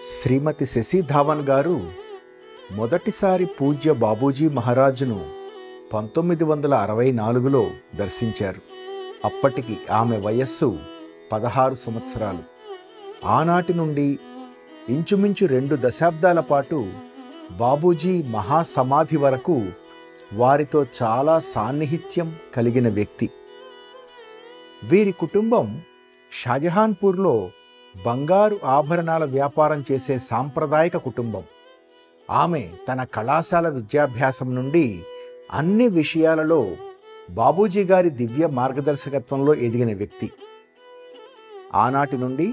శ్రీమతి శశి ధావన్ గారు మొదటిసారి పూజ్య బాబూజీ మహారాజును 1964లో దర్శించారు. అప్పటికి ఆమె వయస్సు 16 సంవత్సరాలు. ఆనాటి నుండి ఇంచుమించు 2 దశాబ్దాల పాటు బాబూజీ మహాసమాధి వరకు వారితో చాలా సాన్నిహిత్యం కలిగిన వ్యక్తి. వీరి కుటుంబం షాజహాన్పూర్లో బంగారు ఆభరణాల వ్యాపారం చేసే సాంప్రదాయక కుటుంబం. ఆమె తన కళాశాల విద్యాభ్యాసం నుండి అన్ని విషయాలలో బాబూజీ గారి దివ్య మార్గదర్శకత్వంలో ఎదిగిన వ్యక్తి. ఆనాటి నుండి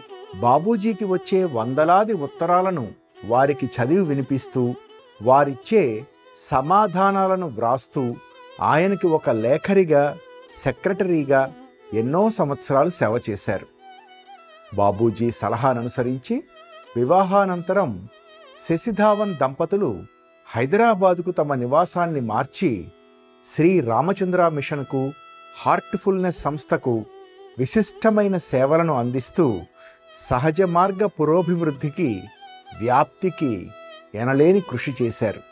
బాబూజీకి వచ్చే వందలాది ఉత్తరాలను వారికి చదివి వినిపిస్తూ, వారిచ్చే సమాధానాలను వ్రాస్తూ, ఆయనకి ఒక లేఖరిగా, సెక్రటరీగా ఎన్నో సంవత్సరాలు సేవ చేశారు. బాబూజీ సలహాననుసరించి వివాహానంతరం శశి ధావన్ దంపతులు హైదరాబాదుకు తమ నివాసాన్ని మార్చి శ్రీ రామచంద్ర మిషన్కు, హార్ట్ఫుల్నెస్ సంస్థకు విశిష్టమైన సేవలను అందిస్తూ సహజ మార్గ పురోభివృద్ధికి, వ్యాప్తికి ఎనలేని కృషి చేశారు.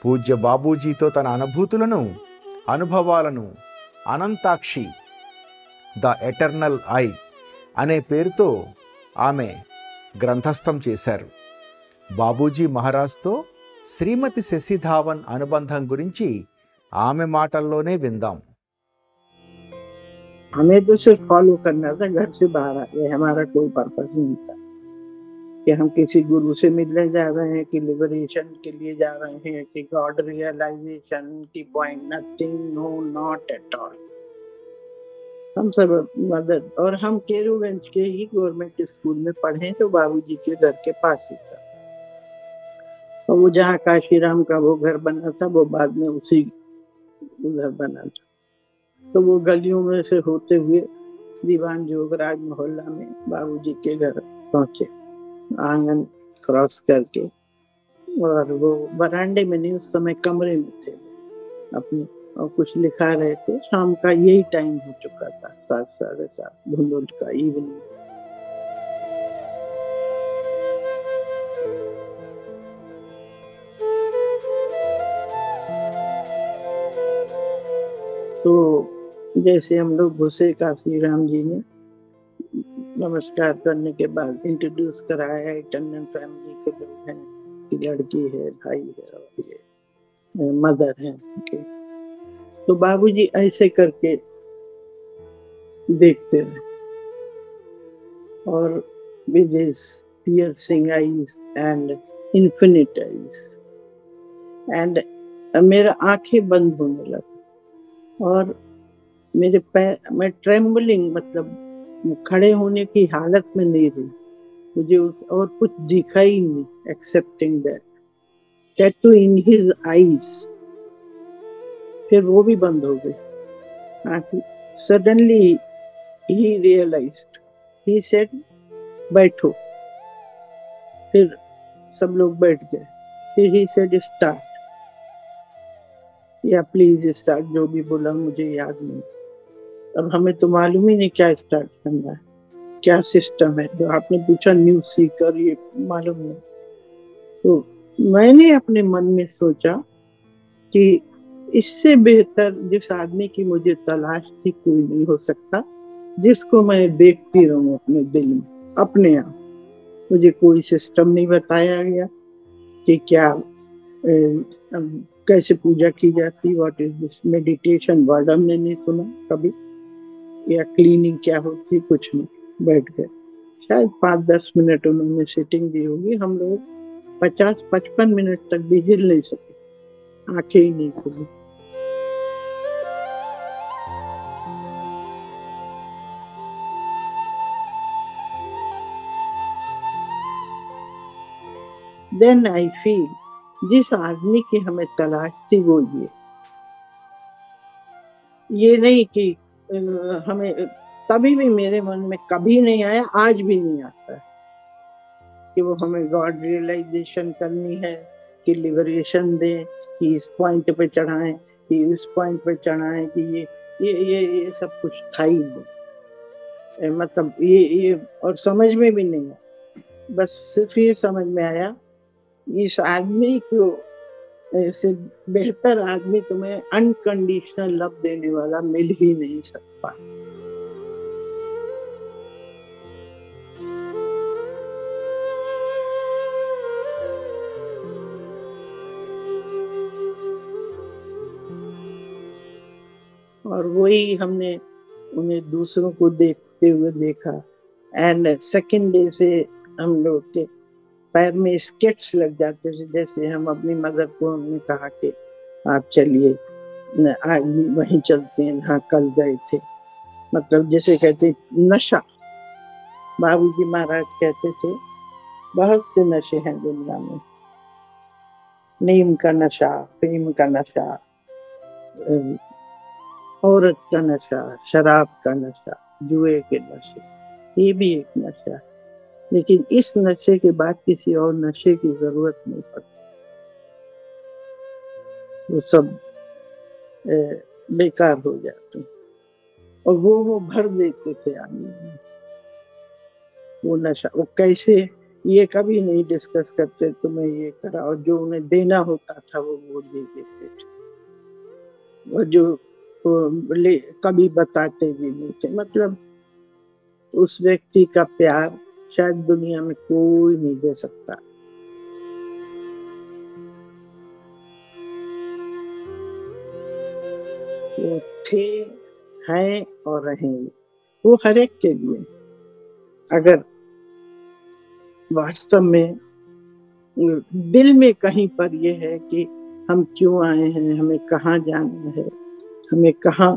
పూజ్య బాబూజీతో తన అనుభూతులను, అనుభవాలను అనంతాక్షి ద ఎటర్నల్ ఐ అనే పేరుతో ఆమె గ్రంథస్థం చేశారు. బాబూజీ మహారాజ్తో శ్రీమతి శశి ధావన్ అనుబంధం గురించి ఆమె మాటల్లోనే విందాం. हमें तो सिर्फ फॉलो करना था, घर से बाहर आ गए. हमारा कोई पर्पस नहीं था कि हम किसी गुरु से मिलने जा रहे हैं, कि लिबरेशन के लिए जा रहे हैं, कि गॉड रियलाइजेशन की point. Nothing, no, not at all. हम सब मदद, और हम केरूगंज के ही गवर्नमेंट स्कूल में पढ़े तो बाबूजी के घर के पास ही था. और वो जहाँ काशीराम का वो घर बना था, वो बाद में उसी उधर बना था. तो वो गलियों में से होते हुए दीवान जोगराज मोहल्ला में बाबूजी के घर पहुंचे, आंगन क्रॉस करके. और वो बरांडे में नहीं, उस समय कमरे में थे अपने, और कुछ लिखा रहे थे. शाम का यही टाइम हो चुका था, 7, 7:30 धुंधुल का इवनिंग. तो जैसे हम लोग घुसे, काशीराम जी ने नमस्कार करने के बाद इंट्रोड्यूस कराया. टंडन फैमिली के लोग हैं, कि लड़की है, भाई है, और ये मदर है उनके. तो बाबूजी ऐसे करके देखते रहे, और with his piercing eyes and infinite eyes, and मेरा आंखें बंद होने लगा, और मेरे पैर, मैं ट्रेम्बलिंग, मतलब खड़े होने की हालत में नहीं रही. मुझे और कुछ दिखा ही नहीं, excepting that tattoo in his eyes. फिर वो भी बंद हो गए. Suddenly he realised, he said बैठो. फिर सब लोग बैठ गए. फिर ही सेड स्टार्ट, या प्लीज स्टार्ट. जो भी बोला मुझे याद नहीं. अब हमें तो मालूम ही नहीं क्या स्टार्ट करना है, क्या सिस्टम है. जो आपने पूछा न्यू सीकर, ये मालूम नहीं. तो मैंने अपने मन में सोचा कि इससे बेहतर जिस आदमी की मुझे तलाश थी कोई नहीं हो सकता, जिसको मैं देखती रहूं अपने दिल में, अपने आप. मुझे कोई सिस्टम नहीं बताया गया कि क्या कैसे पूजा की जाती, what is this meditation word हमने नहीं सुना कभी, या क्लीनिंग क्या होती, कुछ नहीं. बैठ गए. शायद 5-10 मिनट उन्होंने सिटिंग दी होगी. हम लोग 50-55 मिनट तक भी हिल नहीं सके, आंखें ही नहीं खुली. Then I feel जिस आदमी की हमें तलाश थी वो ये नहीं कि हमें, तभी भी मेरे मन में कभी नहीं आया, आज भी नहीं आता है, कि वो हमें गॉड रियलाइजेशन करनी है, कि लिबरेशन दें, कि इस पॉइंट पे चढ़ाएं, कि इस पॉइंट पे चढ़ाएं, कि ये सब कुछ था ही नहीं. मतलब ये और समझ में भी नहीं है. बस सिर्फ ये समझ में आया, इस आदमी को ऐसे बेहतर आदमी तुम्हें अनकंडीशनल लव देने वाला मिल ही नहीं सकता। और वही हमने उन्हें दूसरों को देखते हुए देखा। एंड सेकंड डे से हम लोग के पैर में स्केट्स लग जाते थे। जैसे हम अपनी मदर को हमने कहा कि आप चलिए आज वहीं चलते हैं जहाँ कल गए थे। मतलब जैसे कहते नशा, बाबूजी महाराज कहते थे बहुत से नशे हैं दुनिया में, नीम का नशा, प्रेम का नशा, औरत का नशा, शराब का नशा, जुए के नशे, ये भी एक नशा है। लेकिन इस नशे के बाद किसी और नशे की जरूरत नहीं पड़ती, वो सब बेकार हो जाते। और वो भर देते थे आदमी वो नशा। वो कैसे, ये कभी नहीं डिस्कस करते तुम्हें ये करा, और जो उन्हें देना होता था वो दे देते थे। और जो कभी बताते भी नहीं थे। मतलब उस व्यक्ति का प्यार शायद दुनिया में कोई नहीं दे सकता। वो थे, हैं और रहेंगे, वो हर एक के लिए। अगर वास्तव में दिल में कहीं पर ये है कि हम क्यों आए हैं, हमें कहाँ जाना है, हमें कहाँ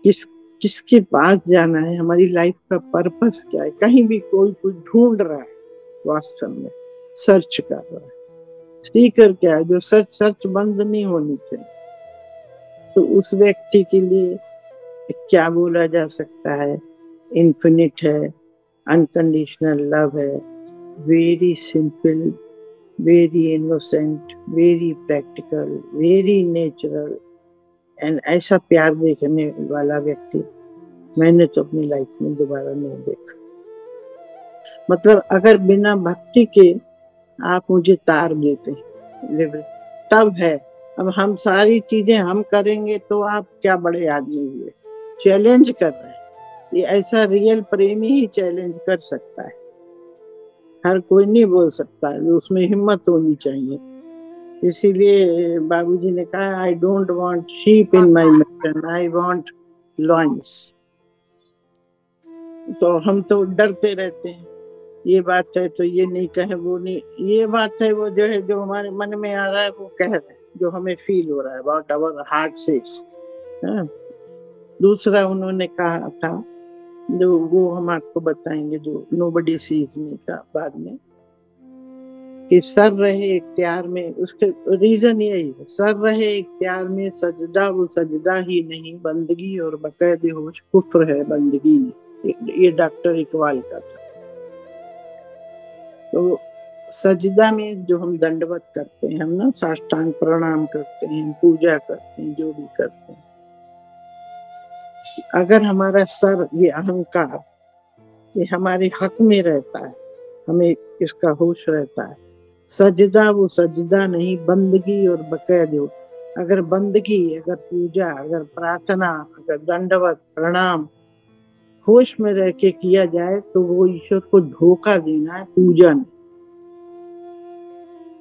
किसके पास जाना है, हमारी लाइफ का पर्पस क्या है, कहीं भी कोई कुछ ढूंढ रहा है, वास्तव में सर्च कर रहा है, सीकर क्या है, जो सर्च बंद नहीं होनी चाहिए। तो उस व्यक्ति के लिए क्या बोला जा सकता है? इन्फिनिट है, अनकंडीशनल लव है, very simple, very innocent, very practical, very natural. And ऐसा प्यार देखने वाला व्यक्ति मैंने तो अपनी लाइफ में दोबारा नहीं देखा। मतलब अगर बिना भक्ति के आप मुझे तार देते तब है। अब हम सारी चीजें हम करेंगे तो आप क्या बड़े आदमी हुए, चैलेंज कर रहे हैं। ये ऐसा रियल प्रेमी ही चैलेंज कर सकता है, हर कोई नहीं बोल सकता है, उसमें हिम्मत होनी चाहिए। इसीलिए बाबूजी ने कहा I don't want sheep in my mission, I want lions. तो हम तो डरते रहते हैं, ये बात है तो ये नहीं कहे, वो नहीं, ये बात है वो जो है, जो हमारे मन में आ रहा है वो कह रहे हैं, जो हमें फील हो रहा है, अबाउट आवर हार्ट सेज। दूसरा उन्होंने कहा था, जो वो हम आपको बताएंगे, जो नोबडी सीज मी का बाद में, कि सर रहे इख्तियार में, उसके रीजन यही है, सर रहे इख्तियार में सजदा वो सजदा ही नहीं, बंदगी और बकैद होश कुफ्र है बंदगी नहीं। ये डॉक्टर इकबाल का था। तो सजदा में जो हम दंडवत करते हैं, हम ना साष्टांग प्रणाम करते हैं, पूजा करते हैं, जो भी करते हैं, अगर हमारा सर, ये अहंकार, ये हमारे हक में रहता है, हमें इसका होश रहता है, सजदा वो सजदा नहीं, बंदगी और बकैद हो। अगर बंदगी, अगर पूजा, अगर प्रार्थना, अगर दंडवत प्रणाम होश में रह के किया जाए तो वो ईश्वर को धोखा देना है, पूजा नहीं।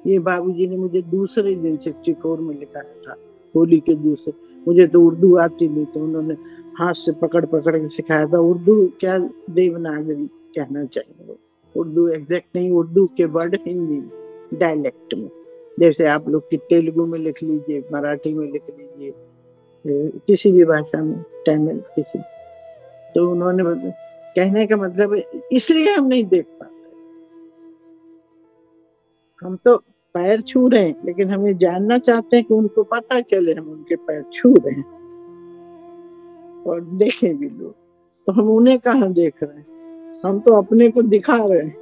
ये बाबूजी ने मुझे दूसरे दिन 64 में लिखाया था, होली के दूसरे। मुझे तो उर्दू आती नहीं, तो उन्होंने हाथ से पकड़ पकड़ के सिखाया था। उर्दू क्या, देवनागरी कहना चाहिए, उर्दू एग्जैक्ट नहीं, उर्दू के वर्ड हिंदी डायलेक्ट में, जैसे आप लोग की तेलुगु में लिख लीजिए, मराठी में लिख लीजिए, किसी भी भाषा में, तमिल किसी। तो उन्होंने कहने का मतलब इसलिए हम नहीं देख पाते, हम तो पैर छू रहे हैं, लेकिन हमें जानना चाहते हैं कि उनको पता चले हम उनके पैर छू रहे हैं और देखें भी लोग। तो हम उन्हें कहाँ देख रहे हैं, हम तो अपने को दिखा रहे हैं।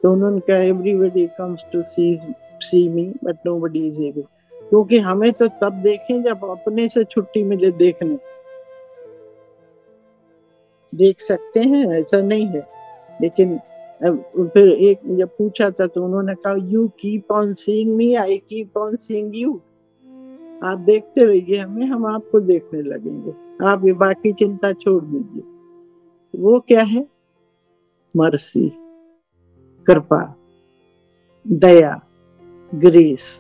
तो उन्होंने कहा everybody comes to see me but nobody is able. क्योंकि हमें तो तब देखें जब अपने से छुट्टी मिले देखने। देख सकते हैं, ऐसा नहीं है, लेकिन फिर एक जब पूछा था तो उन्होंने कहा you keep on seeing me, I keep on seeing you. आप देखते रहिए हमें, हम आपको देखने लगेंगे, आप ये बाकी चिंता छोड़ दीजिए। वो क्या है? मर्सी, कृपा, दया, ग्रेस।